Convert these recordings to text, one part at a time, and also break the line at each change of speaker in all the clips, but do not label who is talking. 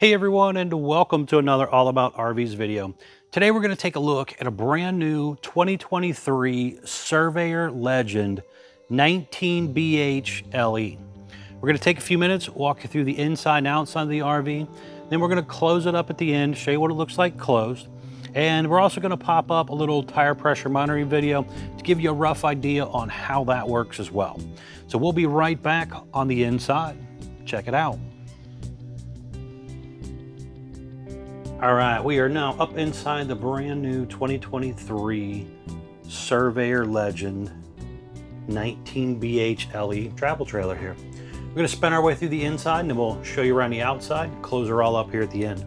Hey everyone, and welcome to another All About RVs video. Today we're going to take a look at a brand new 2023 Surveyor Legend 19BH LE. We're going to take a few minutes, walk you through the inside and outside of the RV. Then we're going to close it up at the end, show you what it looks like closed. And we're also going to pop up a little tire pressure monitoring video to give you a rough idea on how that works as well. So we'll be right back on the inside. Check it out. All right, we are now up inside the brand new 2023 Surveyor Legend 19BH LE travel trailer here. We're going to spin our way through the inside and then we'll show you around the outside, close her all up here at the end.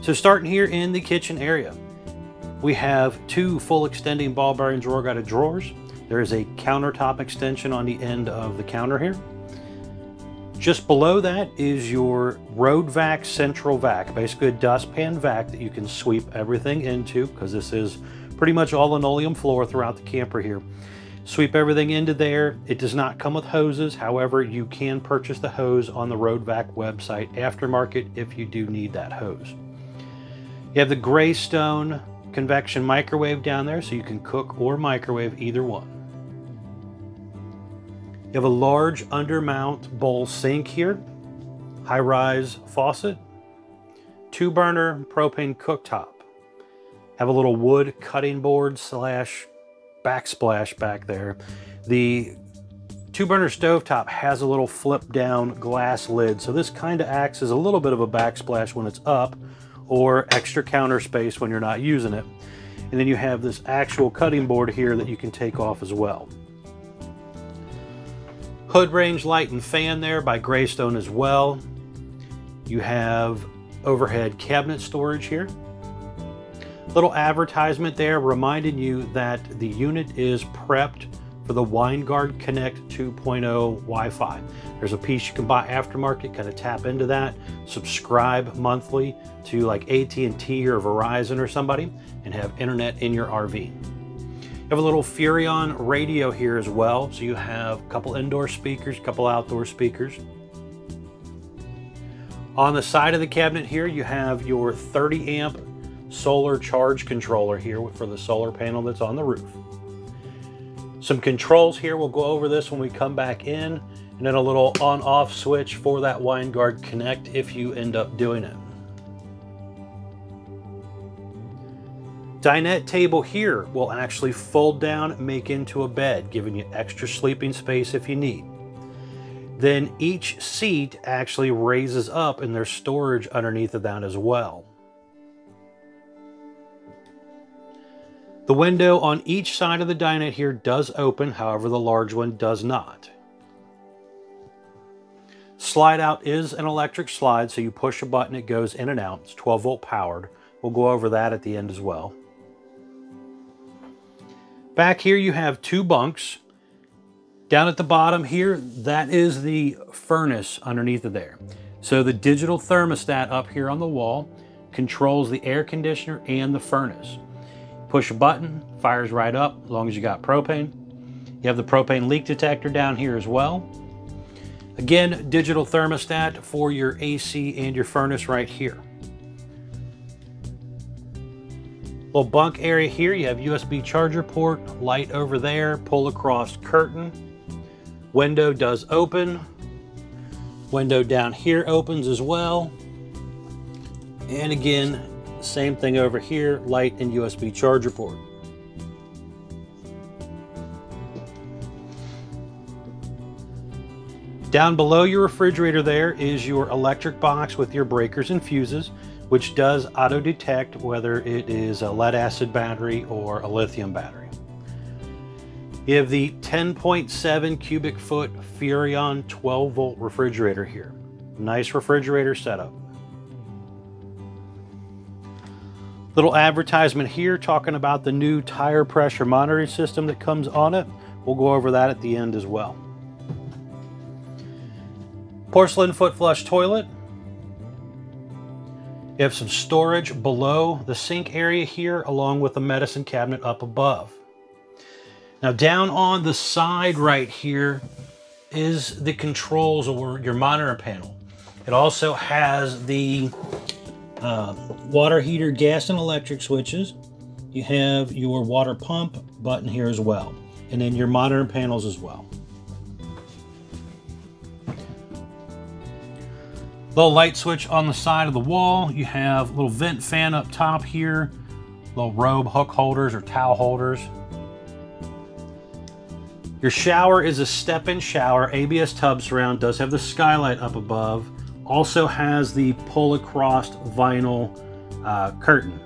So starting here in the kitchen area, we have two full extending ball bearing drawer guided drawers. There is a countertop extension on the end of the counter here. Just below that is your road vac central vac, basically a dustpan vac that you can sweep everything into, because this is pretty much all linoleum floor throughout the camper here. Sweep everything into there. It does not come with hoses. However, you can purchase the hose on the road vac website aftermarket if you do need that hose. You have the Greystone convection microwave down there, so you can cook or microwave either one. You have a large undermount bowl sink here, high-rise faucet, 2-burner propane cooktop. Have a little wood cutting board slash backsplash back there. The 2-burner stovetop has a little flip-down glass lid, so this kind of acts as a little bit of a backsplash when it's up, or extra counter space when you're not using it. And then you have this actual cutting board here that you can take off as well. Hood range light and fan there by Greystone as well. You have overhead cabinet storage here. Little advertisement there reminding you that the unit is prepped for the WineGuard Connect 2.0 Wi-Fi. There's a piece you can buy aftermarket, kind of tap into that, subscribe monthly to like AT&T or Verizon or somebody, and have internet in your RV. You have a little Furrion radio here as well, so you have a couple indoor speakers, a couple outdoor speakers. On the side of the cabinet here, you have your 30 amp solar charge controller here for the solar panel that's on the roof. Some controls here, we'll go over this when we come back in, and then a little on-off switch for that WineGuard Connect if you end up doing it. Dinette table here will actually fold down and make into a bed, giving you extra sleeping space if you need. Then each seat actually raises up and there's storage underneath of that as well. The window on each side of the dinette here does open, however the large one does not. Slide out is an electric slide, so you push a button, it goes in and out. It's 12 volt powered. We'll go over that at the end as well. Back here you have two bunks. Down at the bottom here, that is the furnace underneath of there. So the digital thermostat up here on the wall controls the air conditioner and the furnace. Push a button, fires right up as long as you got propane. You have the propane leak detector down here as well. Again, digital thermostat for your AC and your furnace right here. Little bunk area here, you have USB charger port, light over there, pull across curtain. Window does open. Window down here opens as well. And again, same thing over here, light and USB charger port. Down below your refrigerator there is your electric box with your breakers and fuses, which does auto detect whether it is a lead acid battery or a lithium battery. You have the 10.7 cubic foot Furrion 12 volt refrigerator here. Nice refrigerator setup. Little advertisement here talking about the new tire pressure monitoring system that comes on it. We'll go over that at the end as well. Porcelain foot flush toilet. You have some storage below the sink area here, along with the medicine cabinet up above. Now down on the side right here is the controls or your monitor panel. It also has the Water heater, gas and electric switches. You have your water pump button here as well, and then your monitoring panels as well. Little light switch on the side of the wall. You have a little vent fan up top here, little robe hook holders or towel holders. Your shower is a step-in shower, ABS tub surround, does have the skylight up above, also has the pull-across vinyl curtain.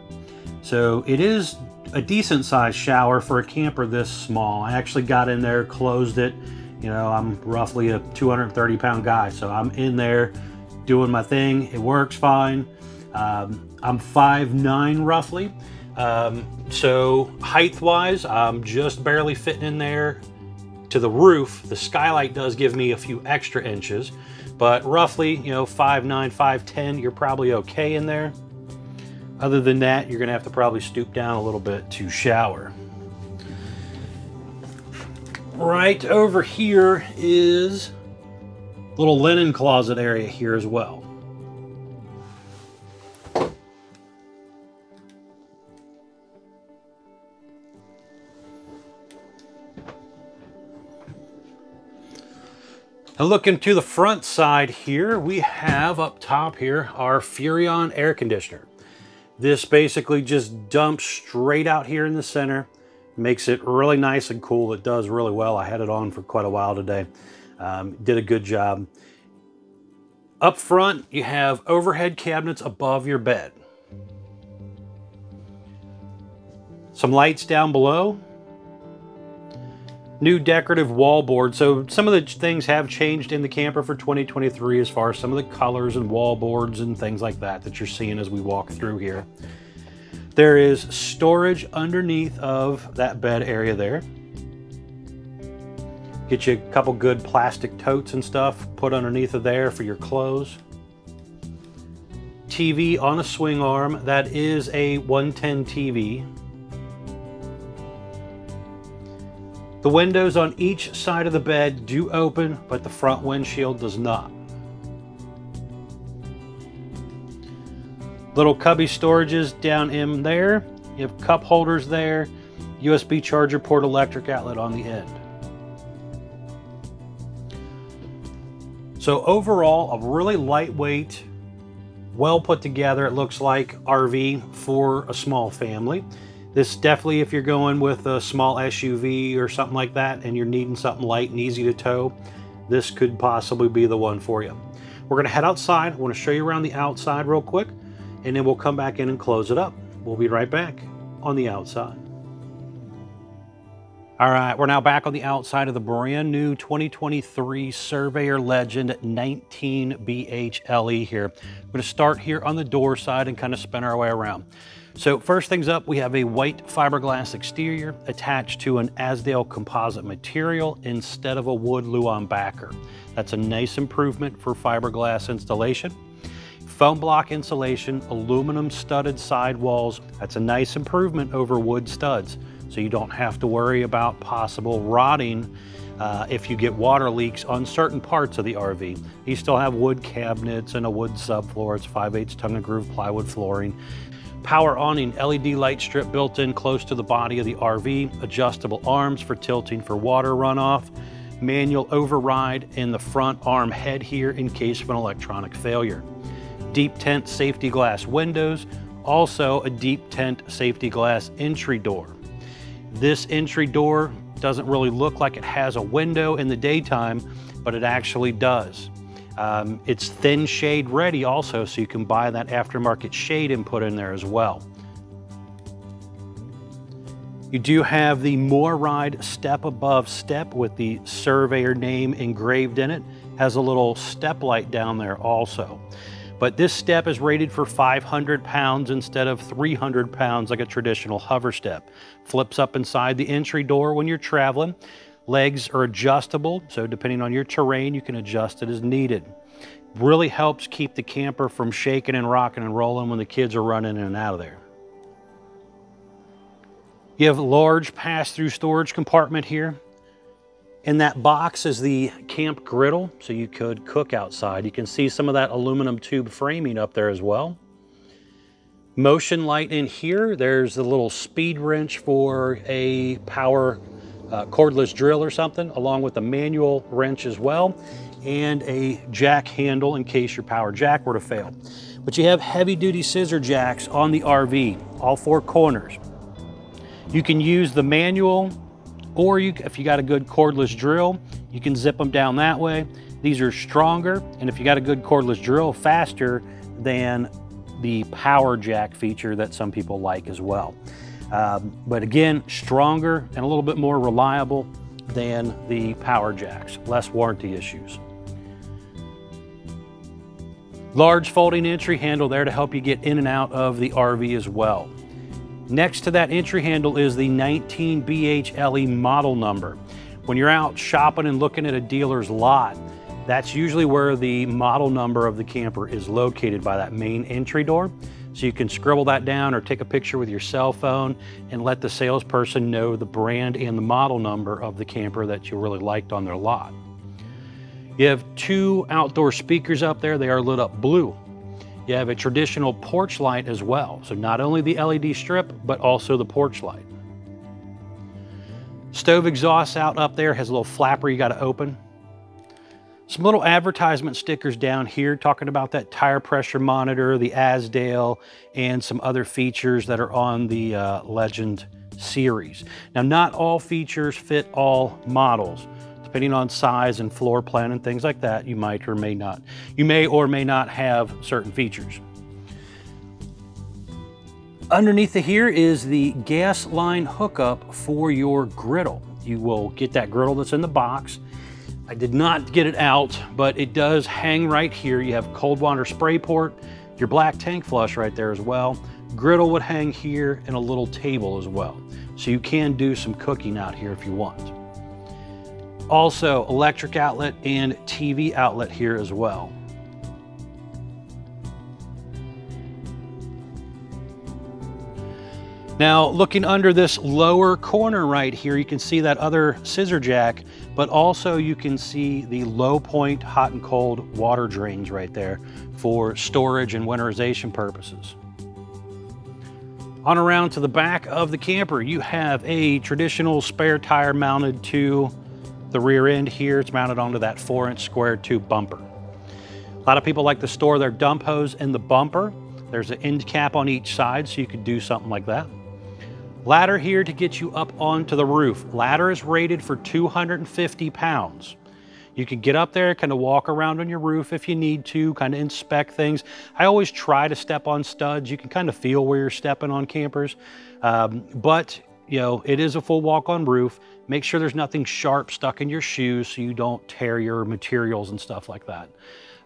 So it is a decent sized shower for a camper this small. I actually got in there, closed it. You know, I'm roughly a 230-pound guy, so I'm in there doing my thing. It works fine. I'm 5'9" roughly. So height-wise, I'm just barely fitting in there to the roof. The skylight does give me a few extra inches, but roughly, you know, 5'9", 5'10", you're probably okay in there. Other than that, you're gonna have to probably stoop down a little bit to shower. Right over here is little linen closet area here as well. Now looking to the front side here, we have up top here our Furrion air conditioner. This basically just dumps straight out here in the center, makes it really nice and cool. It does really well. I had it on for quite a while today. Did a good job. Up front, you have overhead cabinets above your bed. Some lights down below. New decorative wallboard. So some of the things have changed in the camper for 2023 as far as some of the colors and wallboards and things like that that you're seeing as we walk through here. There is storage underneath of that bed area there. Get you a couple good plastic totes and stuff put underneath of there for your clothes. TV on a swing arm. That is a 110 TV. The windows on each side of the bed do open, but the front windshield does not. Little cubby storages down in there. You have cup holders there. USB charger port, electric outlet on the end. So overall, a really lightweight, well put together, it looks like, RV for a small family. This definitely, if you're going with a small SUV or something like that and you're needing something light and easy to tow, this could possibly be the one for you. We're gonna head outside. I wanna show you around the outside real quick, and then we'll come back in and close it up. We'll be right back on the outside. All right, we're now back on the outside of the brand new 2023 Surveyor Legend 19 BHLE here. I'm gonna start here on the door side and kind of spin our way around. So first things up, we have a white fiberglass exterior attached to an Azdel composite material instead of a wood Luan backer. That's a nice improvement for fiberglass installation. Foam block insulation, aluminum studded sidewalls. That's a nice improvement over wood studs, so you don't have to worry about possible rotting if you get water leaks on certain parts of the RV. You still have wood cabinets and a wood subfloor. It's 5/8 tongue and groove plywood flooring. Power awning LED light strip built in close to the body of the RV. Adjustable arms for tilting for water runoff. Manual override in the front arm head here in case of an electronic failure. Deep tent safety glass windows. Also a deep tent safety glass entry door. This entry door doesn't really look like it has a window in the daytime, but it actually does. It's thin shade ready also, so you can buy that aftermarket shade and put in there as well. You do have the MoreRide step above step with the Surveyor name engraved in it. Has a little step light down there also. But this step is rated for 500 pounds instead of 300 pounds like a traditional hover step. Flips up inside the entry door when you're traveling. Legs are adjustable, so depending on your terrain, you can adjust it as needed. Really helps keep the camper from shaking and rocking and rolling when the kids are running in and out of there. You have a large pass-through storage compartment here. In that box is the camp griddle, so you could cook outside. You can see some of that aluminum tube framing up there as well. motion light in here. There's a little speed wrench for a power cordless drill or something, along with a manual wrench as well, and a jack handle in case your power jack were to fail. But you have heavy duty scissor jacks on the RV, all four corners. You can use the manual, or if you got a good cordless drill, you can zip them down that way. These are stronger, and if you got a good cordless drill, faster than the power jack feature that some people like as well. But again, stronger and a little bit more reliable than the power jacks, less warranty issues. Large folding entry handle there to help you get in and out of the RV as well. Next to that entry handle is the 19 BHLE model number. When you're out shopping and looking at a dealer's lot, that's usually where the model number of the camper is located, by that main entry door. So you can scribble that down or take a picture with your cell phone and let the salesperson know the brand and the model number of the camper that you really liked on their lot. You have two outdoor speakers up there. They are lit up blue. You have a traditional porch light as well. So not only the LED strip, but also the porch light. Stove exhaust out up there has a little flapper you got to open. Some little advertisement stickers down here talking about that tire pressure monitor, the Asdale, and some other features that are on the Legend series. Now, not all features fit all models. Depending on size and floor plan and things like that, you may or may not have certain features. Underneath here is the gas line hookup for your griddle. You will get that griddle that's in the box. I did not get it out, but it does hang right here. You have cold water spray port, your black tank flush right there as well. Griddle would hang here, and a little table as well. So you can do some cooking out here if you want. Also, electric outlet and TV outlet here as well. Now, looking under this lower corner right here, you can see that other scissor jack, but also you can see the low point hot and cold water drains right there for storage and winterization purposes. On around to the back of the camper, you have a traditional spare tire mounted to the rear end here. It's mounted onto that 4-inch square tube bumper. A lot of people like to store their dump hose in the bumper. There's an end cap on each side, so you could do something like that. Ladder here to get you up onto the roof. Ladder is rated for 250 pounds. You can get up there, kind of walk around on your roof if you need to, kind of inspect things. I always try to step on studs. You can kind of feel where you're stepping on campers. But you know, it is a full walk-on roof. Make sure there's nothing sharp stuck in your shoes so you don't tear your materials and stuff like that.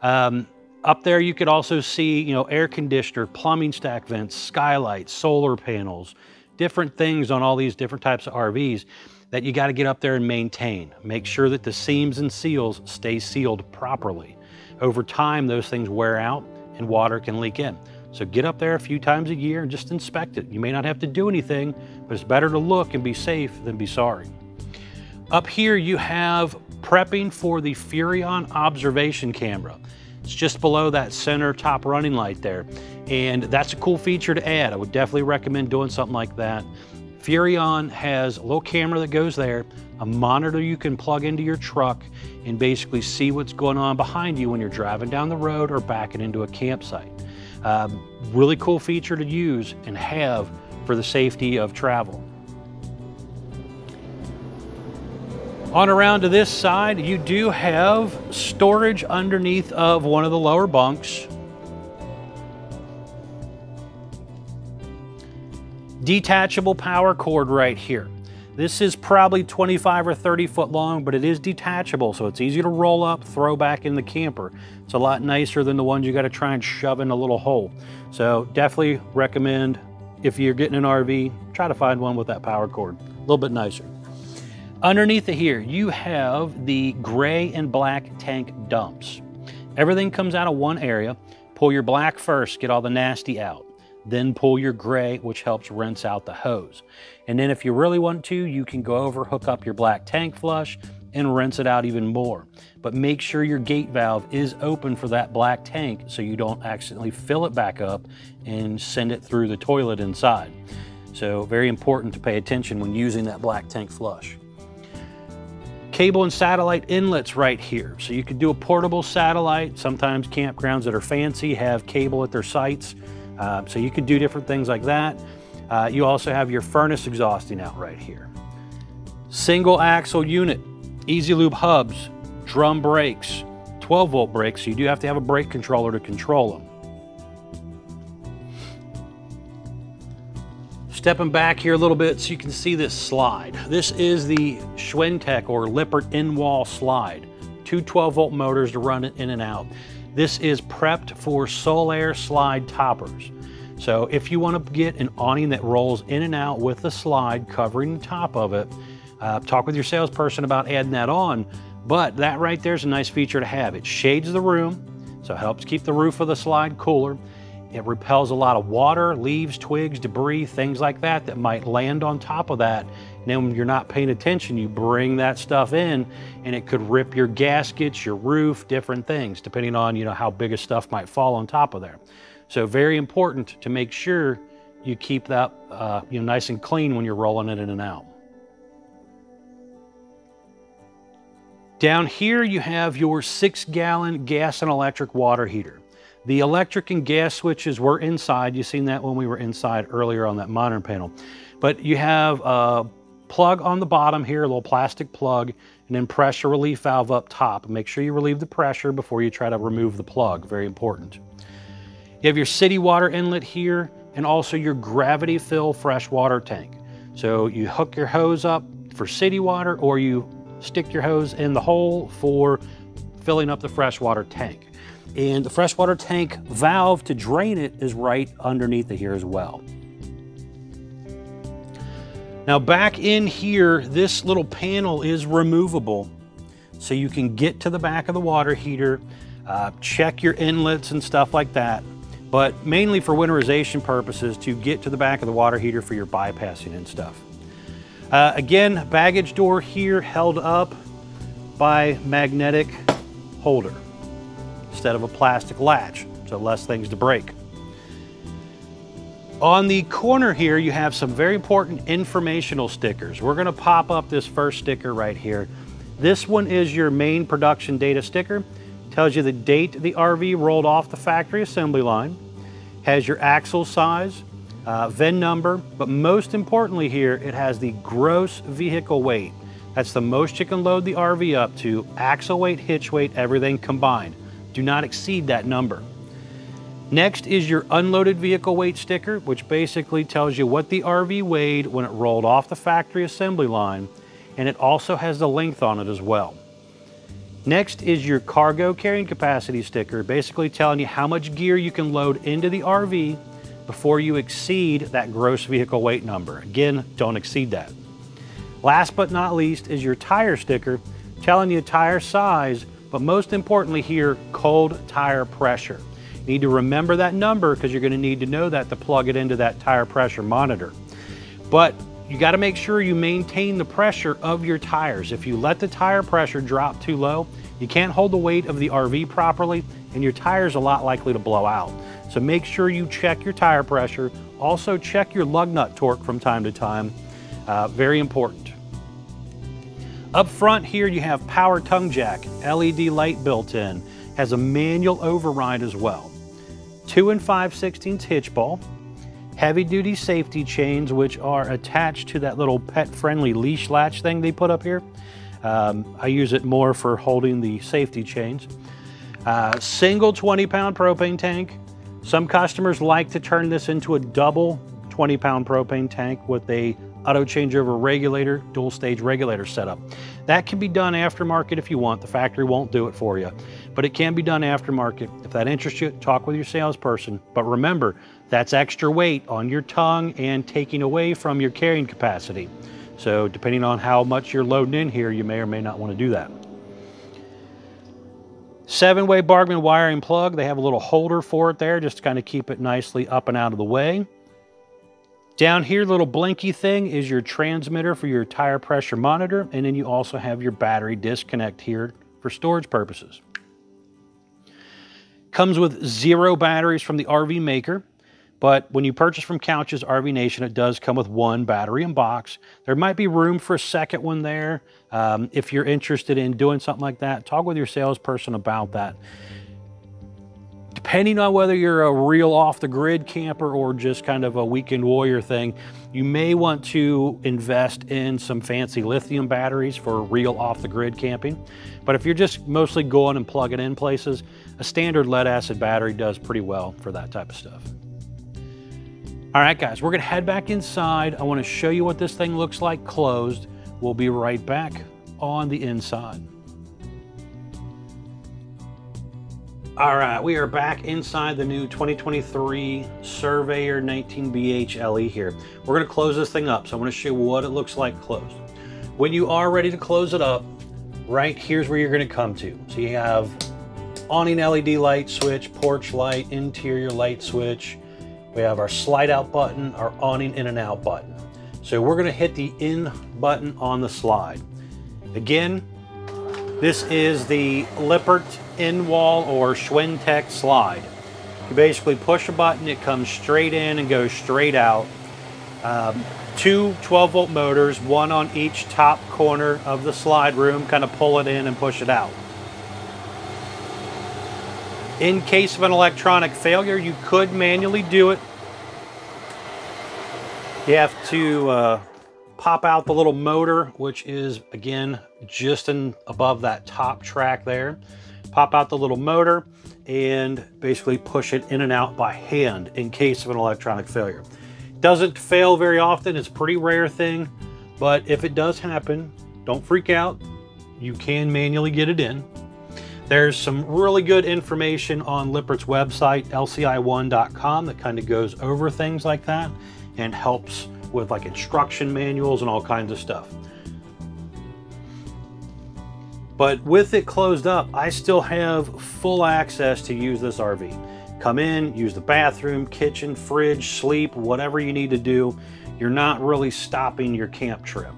Up there you could also see, you know, air conditioner, plumbing stack vents, skylights, solar panels, different things on all these different types of RVs that you got to get up there and maintain. Make sure that the seams and seals stay sealed properly. Over time, those things wear out and water can leak in. So get up there a few times a year and just inspect it. You may not have to do anything, but it's better to look and be safe than be sorry. Up here you have prepping for the Furrion observation camera. It's just below that center top running light there. And that's a cool feature to add. I would definitely recommend doing something like that. Furrion has a little camera that goes there, a monitor you can plug into your truck and basically see what's going on behind you when you're driving down the road or backing into a campsite. Really cool feature to use and have for the safety of travel. On around to this side, you do have storage underneath of one of the lower bunks. Detachable power cord right here. This is probably 25 or 30 foot long, but it is detachable, so it's easy to roll up, throw back in the camper. It's a lot nicer than the ones you got to try and shove in a little hole. So definitely recommend, if you're getting an RV, try to find one with that power cord. A little bit nicer. Underneath of here, you have the gray and black tank dumps. Everything comes out of one area. Pull your black first, get all the nasty out. Then pull your gray, which helps rinse out the hose. And then if you really want to, you can go over, hook up your black tank flush, and rinse it out even more. But make sure your gate valve is open for that black tank so you don't accidentally fill it back up and send it through the toilet inside. So very important to pay attention when using that black tank flush. Cable and satellite inlets right here. So you could do a portable satellite. Sometimes campgrounds that are fancy have cable at their sites. So you could do different things like that. You also have your furnace exhausting out right here. Single axle unit, easy lube hubs, drum brakes, 12-volt brakes. So you do have to have a brake controller to control them. Stepping back here a little bit so you can see this slide. This is the Schwentech or Lippert in-wall slide. Two 12-volt motors to run it in and out. This is prepped for Solaire slide toppers. So if you want to get an awning that rolls in and out with the slide covering the top of it, talk with your salesperson about adding that on. But that right there is a nice feature to have. It shades the room, so it helps keep the roof of the slide cooler. It repels a lot of water, leaves, twigs, debris, things like that that might land on top of that. And then when you're not paying attention, you bring that stuff in and it could rip your gaskets, your roof, different things, depending on, how big of stuff might fall on top of there. So very important to make sure you keep that nice and clean when you're rolling it in and out. Down here you have your 6-gallon gas and electric water heater. The electric and gas switches were inside. You've seen that when we were inside earlier on that monitor panel. But you have a plug on the bottom here, a little plastic plug, and then pressure relief valve up top. Make sure you relieve the pressure before you try to remove the plug, very important. You have your city water inlet here and also your gravity fill fresh water tank. So you hook your hose up for city water or you stick your hose in the hole for filling up the freshwater tank. And the freshwater tank valve to drain it is right underneath it here as well. Now back in here, this little panel is removable. So you can get to the back of the water heater, check your inlets and stuff like that. But mainly for winterization purposes to get to the back of the water heater for your bypassing and stuff. Again, baggage door here held up by magnetic holder instead of a plastic latch, so less things to break. On the corner here, you have some very important informational stickers. We're gonna pop up this first sticker right here. This one is your main production data sticker. Tells you the date the RV rolled off the factory assembly line. Has your axle size, VIN number, but most importantly here, it has the gross vehicle weight. That's the most you can load the RV up to, axle weight, hitch weight, everything combined. Do not exceed that number. Next is your unloaded vehicle weight sticker, which basically tells you what the RV weighed when it rolled off the factory assembly line, and it also has the length on it as well. Next is your cargo carrying capacity sticker, basically telling you how much gear you can load into the RV before you exceed that gross vehicle weight number. Again, don't exceed that. Last but not least is your tire sticker, telling you tire size, but most importantly here, cold tire pressure. You need to remember that number because you're going to need to know that to plug it into that tire pressure monitor. But you got to make sure you maintain the pressure of your tires. If you let the tire pressure drop too low, you can't hold the weight of the RV properly and your tire's a lot likely to blow out. So make sure you check your tire pressure. Also check your lug nut torque from time to time. Very important. Up front here you have power tongue jack, LED light built in, has a manual override as well. 2 5/16 hitch ball, heavy duty safety chains which are attached to that little pet friendly leash latch thing they put up here. I use it more for holding the safety chains. Single 20-pound propane tank. Some customers like to turn this into a double 20-pound propane tank with a auto changeover regulator, dual stage regulator setup. That can be done aftermarket if you want. The factory won't do it for you, but it can be done aftermarket. If that interests you, talk with your salesperson. But remember, that's extra weight on your tongue and taking away from your carrying capacity. So depending on how much you're loading in here, you may or may not want to do that. 7-way Bargman wiring plug. They have a little holder for it there just to kind of keep it nicely up and out of the way. Down here, little blinky thing is your transmitter for your tire pressure monitor, and then you also have your battery disconnect here for storage purposes. Comes with 0 batteries from the RV maker, but when you purchase from Couch's RV Nation, it does come with 1 battery in box. There might be room for a second one there. If you're interested in doing something like that, talk with your salesperson about that. Depending on whether you're a real off-the-grid camper or just kind of a weekend warrior thing, you may want to invest in some fancy lithium batteries for real off-the-grid camping. But if you're just mostly going and plugging in places, a standard lead-acid battery does pretty well for that type of stuff. All right, guys, we're gonna head back inside. I wanna show you what this thing looks like closed. We'll be right back on the inside. All right, we are back inside the new 2023 Surveyor 19BH LE here. We're gonna close this thing up, so I'm gonna show you what it looks like closed. When you are ready to close it up, right here's where you're gonna come to. So you have awning LED light switch, porch light, interior light switch. We have our slide out button, our awning in and out button. So we're gonna hit the in button on the slide. Again, this is the Lippert in-wall or Schwintek slide. You basically push a button, it comes straight in and goes straight out. 2 12-volt motors, 1 on each top corner of the slide room, kind of pull it in and push it out. In case of an electronic failure, you could manually do it. You have to pop out the little motor, which is, again, just above that top track there. Pop out the little motor and basically push it in and out by hand in case of an electronic failure. Doesn't fail very often, it's a pretty rare thing, but if it does happen, don't freak out. You can manually get it in. There's some really good information on Lippert's website, lci1.com, that kind of goes over things like that and helps with like instruction manuals and all kinds of stuff. But with it closed up, I still have full access to use this RV. Come in, use the bathroom, kitchen, fridge, sleep, whatever you need to do. You're not really stopping your camp trip.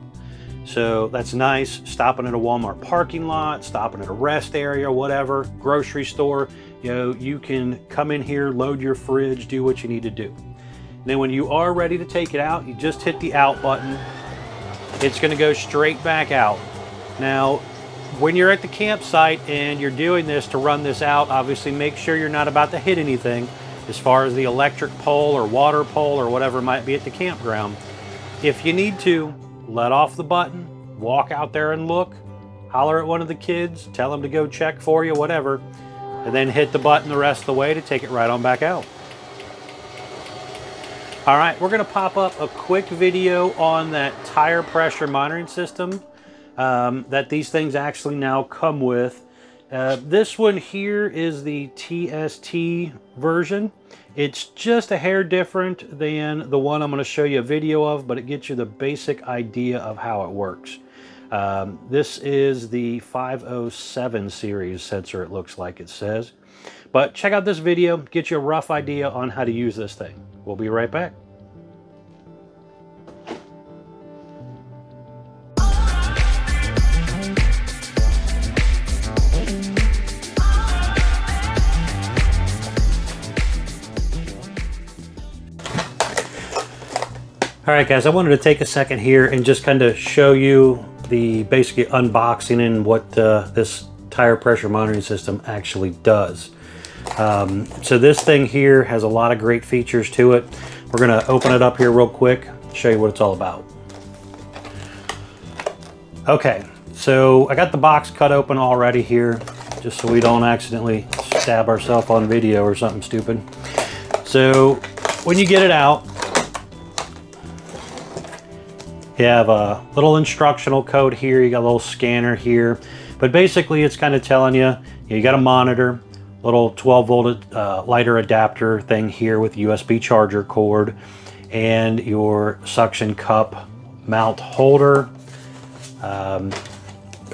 So that's nice. Stopping at a Walmart parking lot, stopping at a rest area, whatever, grocery store, you know, you can come in here, load your fridge, do what you need to do. And then when you are ready to take it out, you just hit the out button. It's gonna go straight back out. Now, when you're at the campsite and you're doing this to run this out, obviously make sure you're not about to hit anything as far as the electric pole or water pole or whatever might be at the campground. If you need to, let off the button, walk out there and look, holler at one of the kids, tell them to go check for you, whatever, and then hit the button the rest of the way to take it right on back out. All right, we're gonna pop up a quick video on that tire pressure monitoring system that these things actually now come with. This one here is the TST version. It's just a hair different than the one I'm gonna show you a video of, but it gets you the basic idea of how it works. This is the 507 series sensor, it looks like it says. But check out this video, get you a rough idea on how to use this thing. We'll be right back. All right, guys, I wanted to take a second here and just kind of show you the basically unboxing and what this tire pressure monitoring system actually does. So this thing here has a lot of great features to it. We're gonna open it up here real quick, show you what it's all about. Okay, so I got the box cut open already here, just so we don't accidentally stab ourselves on video or something stupid. So when you get it out, you have a little instructional code here, you got a little scanner here, but basically it's kind of telling you, you got a monitor, little 12-volt lighter adapter thing here with USB charger cord, and your suction cup mount holder. Got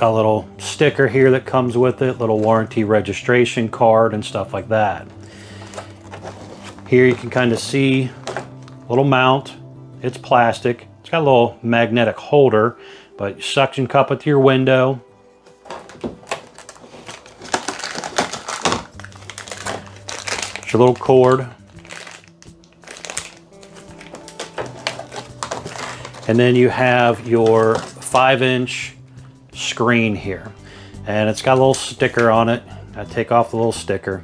a little sticker here that comes with it, little warranty registration card and stuff like that. Here you can kind of see a little mount, It's plastic. It's got a little magnetic holder, but suction cup it to your window. It's your little cord. And then you have your 5-inch screen here. And it's got a little sticker on it. I take off the little sticker.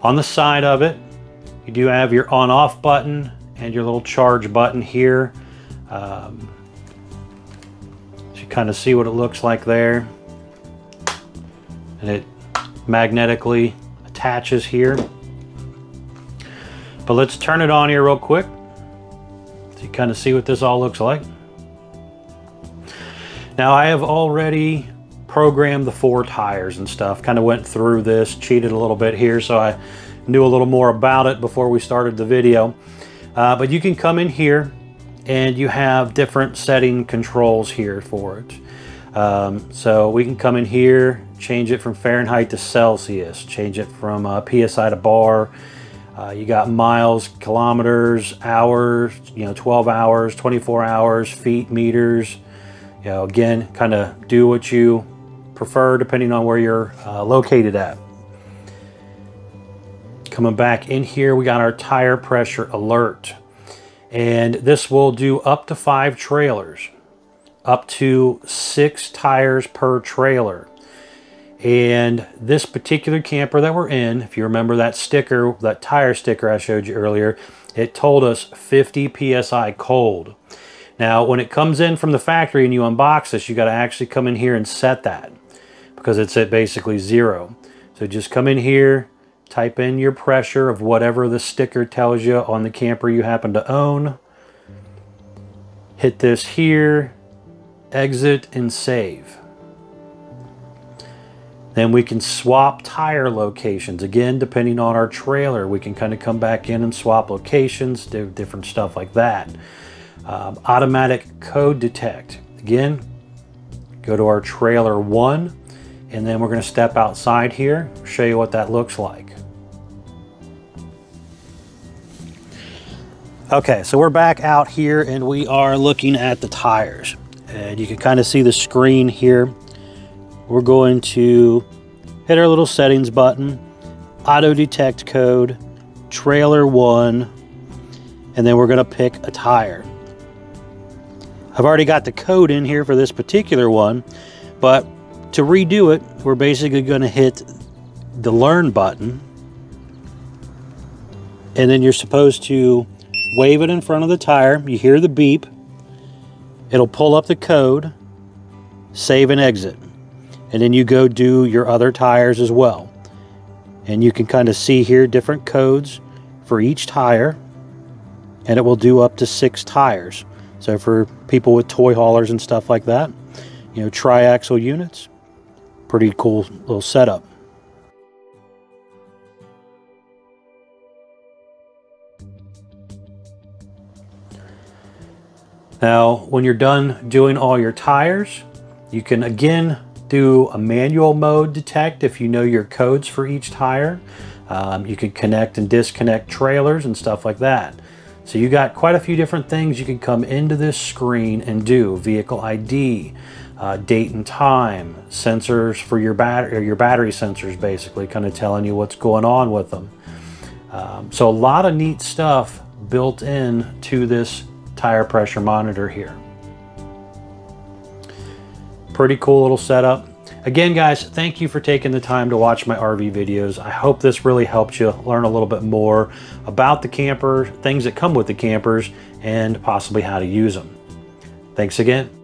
On the side of it, you do have your on-off button and your little charge button here. So you kind of see what it looks like there. And it magnetically attaches here. But let's turn it on here real quick so you kind of see what this all looks like. Now I have already programmed the 4 tires and stuff. Kind of went through this, cheated a little bit here, so I knew a little more about it before we started the video. But you can come in here and you have different setting controls here for it. So we can come in here, change it from Fahrenheit to Celsius, change it from PSI to bar. You got miles, kilometers, hours, 12 hours, 24 hours, feet, meters. Again, kind of do what you prefer depending on where you're located at. Coming back in here, we got our tire pressure alert. And this will do up to 5 trailers, up to 6 tires per trailer. And this particular camper that we're in, if you remember that sticker, that tire sticker I showed you earlier, it told us 50 PSI cold. Now, when it comes in from the factory and you unbox this, you got to actually come in here and set that because it's at basically 0. So just come in here, type in your pressure of whatever the sticker tells you on the camper you happen to own. Hit this here, exit, and save. Then we can swap tire locations. Again, depending on our trailer, we can kind of come back in and swap locations, do different stuff like that. Automatic code detect. Again, go to our trailer 1, and then we're going to step outside here, show you what that looks like. Okay, so we're back out here and we are looking at the tires. And you can kind of see the screen here. We're going to hit our little settings button, auto detect code, trailer 1, and then we're going to pick a tire. I've already got the code in here for this particular one, but to redo it, we're basically going to hit the learn button, and then you're supposed to wave it in front of the tire. You hear the beep. It'll pull up the code, save and exit. And then you go do your other tires as well. And you can kind of see here different codes for each tire. And it will do up to 6 tires. So for people with toy haulers and stuff like that, triaxle units, pretty cool little setup. Now, when you're done doing all your tires, you can again do a manual mode detect if you know your codes for each tire. You can connect and disconnect trailers and stuff like that. So you got quite a few different things you can come into this screen and do. Vehicle ID, date and time, sensors for your battery sensors, basically kind of telling you what's going on with them. So a lot of neat stuff built in to this tire pressure monitor here. Pretty cool little setup. Again, guys, thank you for taking the time to watch my RV videos. I hope this really helped you learn a little bit more about the camper, things that come with the campers, and possibly how to use them. Thanks again.